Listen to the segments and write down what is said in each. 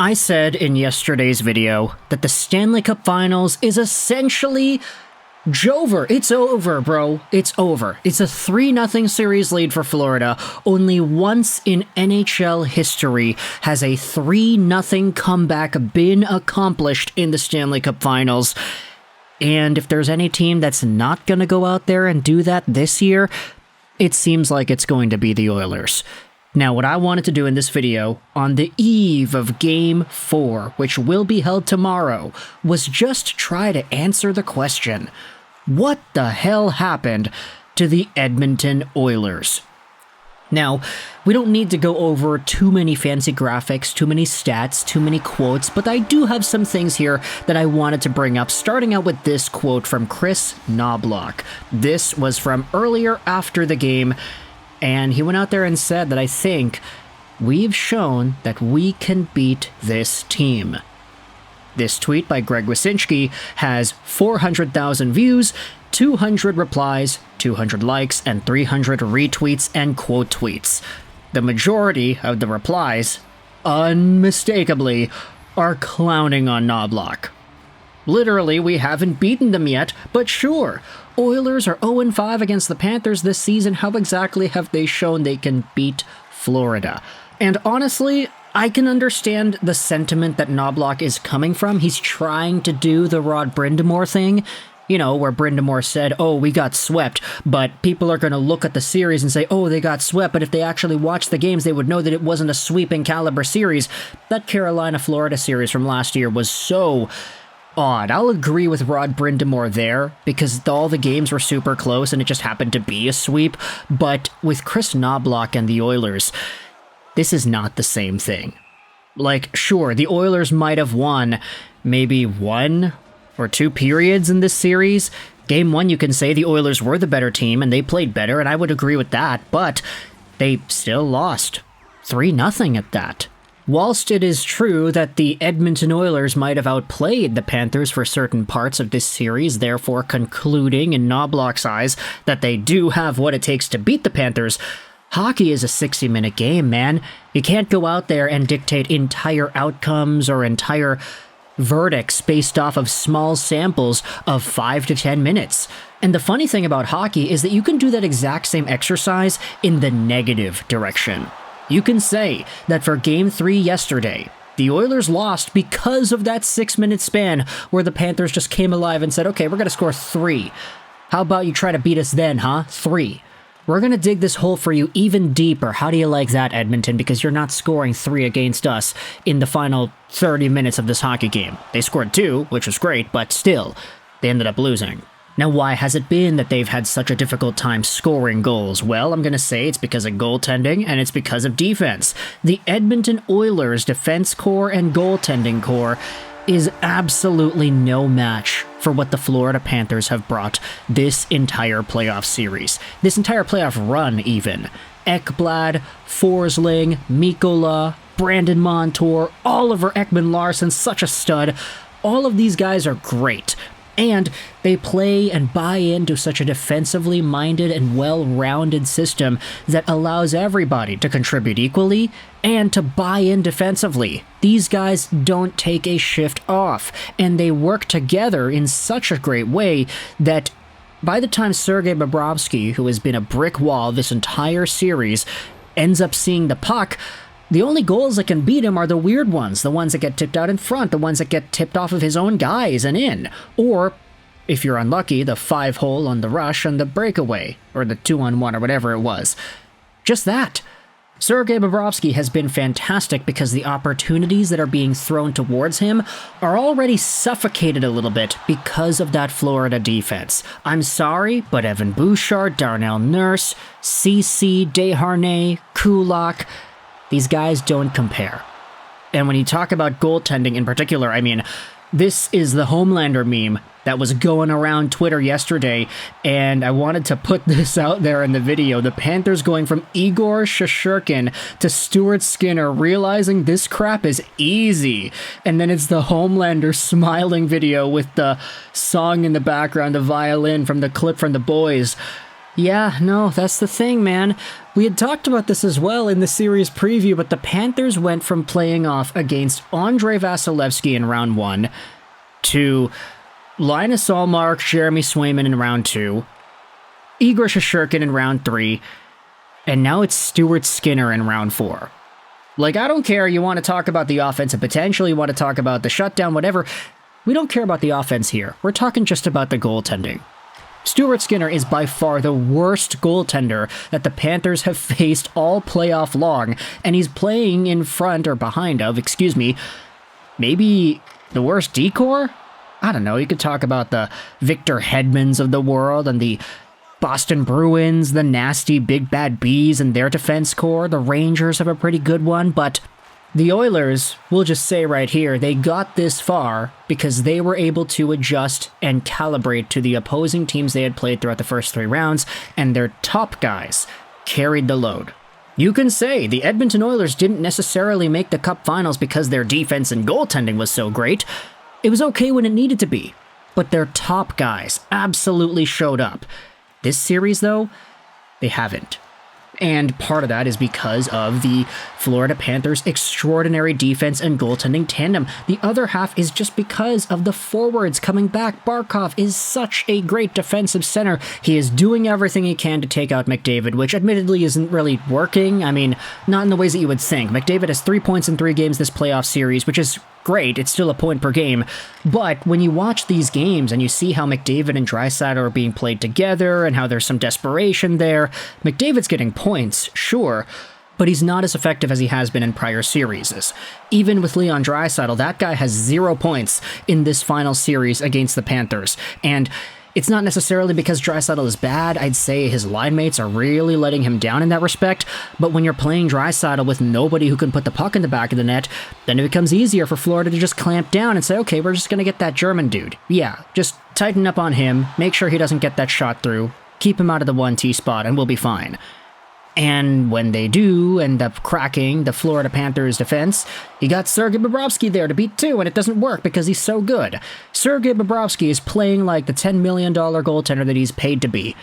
I said in yesterday's video that the Stanley Cup Finals is essentially Jover. It's over, bro. It's over. It's a 3-0 series lead for Florida. Only once in NHL history has a 3-0 comeback been accomplished in the Stanley Cup Finals. And if there's any team that's not going to go out there and do that this year, it seems like it's going to be the Oilers. Now, what I wanted to do in this video, on the eve of Game 4, which will be held tomorrow, was just try to answer the question, what the hell happened to the Edmonton Oilers? Now, we don't need to go over too many fancy graphics, too many stats, too many quotes, but I do have some things here that I wanted to bring up, starting out with this quote from Kris Knoblauch. This was from earlier after the game, and he went out there and said that I think we've shown that we can beat this team. This tweet by Greg Wyszynski has 400,000 views, 200 replies, 200 likes, and 300 retweets and quote tweets. The majority of the replies, unmistakably, are clowning on Knoblauch. Literally, we haven't beaten them yet, but sure, Oilers are 0-5 against the Panthers this season. How exactly have they shown they can beat Florida? And honestly, I can understand the sentiment that Knoblauch is coming from. He's trying to do the Rod Brind'Amour thing, you know, where Brind'Amour said, oh, we got swept, but people are going to look at the series and say, oh, they got swept, but if they actually watched the games, they would know that it wasn't a sweeping caliber series. That Carolina-Florida series from last year was so odd. I'll agree with Rod Brind'Amour there, because all the games were super close and it just happened to be a sweep, but with Kris Knoblauch and the Oilers, this is not the same thing. Like, sure, the Oilers might have won maybe 1 or 2 periods in this series. Game 1, you can say the Oilers were the better team and they played better, and I would agree with that, but they still lost 3-0 at that. Whilst it is true that the Edmonton Oilers might have outplayed the Panthers for certain parts of this series, therefore concluding in Knoblauch's eyes that they do have what it takes to beat the Panthers, hockey is a 60-minute game, man. You can't go out there and dictate entire outcomes or entire verdicts based off of small samples of 5 to 10 minutes. And the funny thing about hockey is that you can do that exact same exercise in the negative direction. You can say that for Game 3 yesterday, the Oilers lost because of that 6-minute span where the Panthers just came alive and said, okay, we're going to score 3. How about you try to beat us then, huh? 3. We're going to dig this hole for you even deeper. How do you like that, Edmonton? Because you're not scoring 3 against us in the final 30 minutes of this hockey game. They scored 2, which was great, but still, they ended up losing. Now, why has it been that they've had such a difficult time scoring goals? Well, I'm going to say it's because of goaltending, and it's because of defense. The Edmonton Oilers' defense core and goaltending core is absolutely no match for what the Florida Panthers have brought this entire playoff series. This entire playoff run, even. Ekblad, Forsling, Mikkola, Brandon Montour, Oliver Ekman-Larsson, such a stud. All of these guys are great. And they play and buy into such a defensively minded and well-rounded system that allows everybody to contribute equally and to buy in defensively. These guys don't take a shift off, and they work together in such a great way that by the time Sergei Bobrovsky, who has been a brick wall this entire series, ends up seeing the puck, the only goals that can beat him are the weird ones, the ones that get tipped out in front, the ones that get tipped off of his own guys and in. Or, if you're unlucky, the 5-hole on the rush and the breakaway, or the 2-on-1 or whatever it was. Just that. Sergei Bobrovsky has been fantastic because the opportunities that are being thrown towards him are already suffocated a little bit because of that Florida defense. I'm sorry, but Evan Bouchard, Darnell Nurse, CC, Desharnais, Kulak, these guys don't compare. And when you talk about goaltending in particular, I mean, this is the Homelander meme that was going around Twitter yesterday, and I wanted to put this out there in the video. The Panthers going from Igor Shesterkin to Stuart Skinner, realizing this crap is easy. And then it's the Homelander smiling video with the song in the background, the violin from the clip from The Boys. Yeah, no, that's the thing, man. We had talked about this as well in the series preview, but the Panthers went from playing off against Andrei Vasilevsky in round 1 to Linus Ullmark, Jeremy Swayman in round 2, Igor Shesterkin in round 3, and now it's Stuart Skinner in round 4. Like, I don't care, you want to talk about the offense and potentially you want to talk about the shutdown, whatever. We don't care about the offense here. We're talking just about the goaltending. Stuart Skinner is by far the worst goaltender that the Panthers have faced all playoff long, and he's playing in front, or behind of, maybe the worst decor? I don't know, you could talk about the Victor Hedmans of the world and the Boston Bruins, the nasty Big Bad Bees and their defense core. The Rangers have a pretty good one, but the Oilers, we'll just say right here, they got this far because they were able to adjust and calibrate to the opposing teams they had played throughout the first 3 rounds, and their top guys carried the load. You can say the Edmonton Oilers didn't necessarily make the Cup Finals because their defense and goaltending was so great. It was okay when it needed to be, but their top guys absolutely showed up. This series, though, they haven't. And part of that is because of the Florida Panthers' extraordinary defense and goaltending tandem. The other half is just because of the forwards coming back. Barkov is such a great defensive center. He is doing everything he can to take out McDavid, which admittedly isn't really working. I mean, not in the ways that you would think. McDavid has 3 points in 3 games this playoff series, which is great. It's still a point per game. But when you watch these games and you see how McDavid and Draisaitl are being played together and how there's some desperation there, McDavid's getting points, sure, but he's not as effective as he has been in prior series. Even with Leon Draisaitl, that guy has 0 points in this final series against the Panthers. And it's not necessarily because Draisaitl is bad. I'd say his line mates are really letting him down in that respect. But when you're playing Draisaitl with nobody who can put the puck in the back of the net, then it becomes easier for Florida to just clamp down and say, okay, we're just going to get that German dude. Yeah, just tighten up on him, make sure he doesn't get that shot through, keep him out of the 1T spot, and we'll be fine. And when they do end up cracking the Florida Panthers defense, you got Sergei Bobrovsky there to beat too, and it doesn't work because he's so good. Sergei Bobrovsky is playing like the $10 million goaltender that he's paid to be.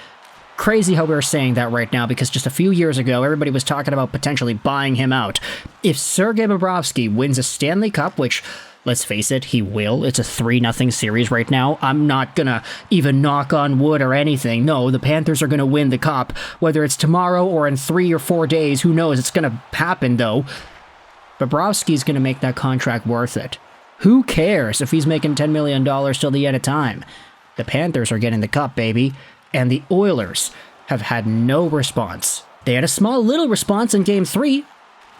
Crazy how we're saying that right now, because just a few years ago, everybody was talking about potentially buying him out. If Sergei Bobrovsky wins a Stanley Cup, which, let's face it, he will. It's a 3-0 series right now. I'm not gonna even knock on wood or anything. No, the Panthers are gonna win the Cup. Whether it's tomorrow or in 3 or 4 days, who knows? It's gonna happen, though. Bobrovsky's gonna make that contract worth it. Who cares if he's making $10 million till the end of time? The Panthers are getting the Cup, baby. And the Oilers have had no response. They had a small little response in Game 3.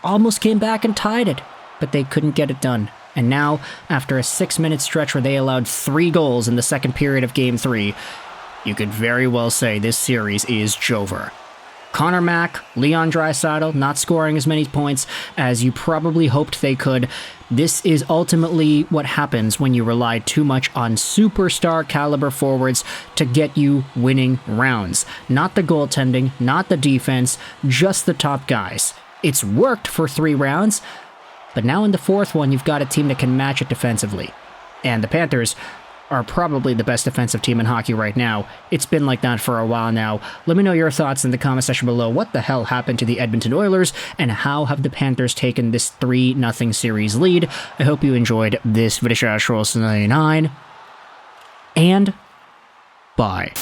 Almost came back and tied it. But they couldn't get it done. And now, after a 6-minute stretch where they allowed 3 goals in the second period of Game 3, you could very well say this series is over. Connor Mack, Leon Draisaitl not scoring as many points as you probably hoped they could. This is ultimately what happens when you rely too much on superstar caliber forwards to get you winning rounds. Not the goaltending, not the defense, just the top guys. It's worked for 3 rounds, but now in the 4th one, you've got a team that can match it defensively. And the Panthers are probably the best defensive team in hockey right now. It's been like that for a while now. Let me know your thoughts in the comment section below. What the hell happened to the Edmonton Oilers, and how have the Panthers taken this 3-0 series lead? I hope you enjoyed this video. And bye.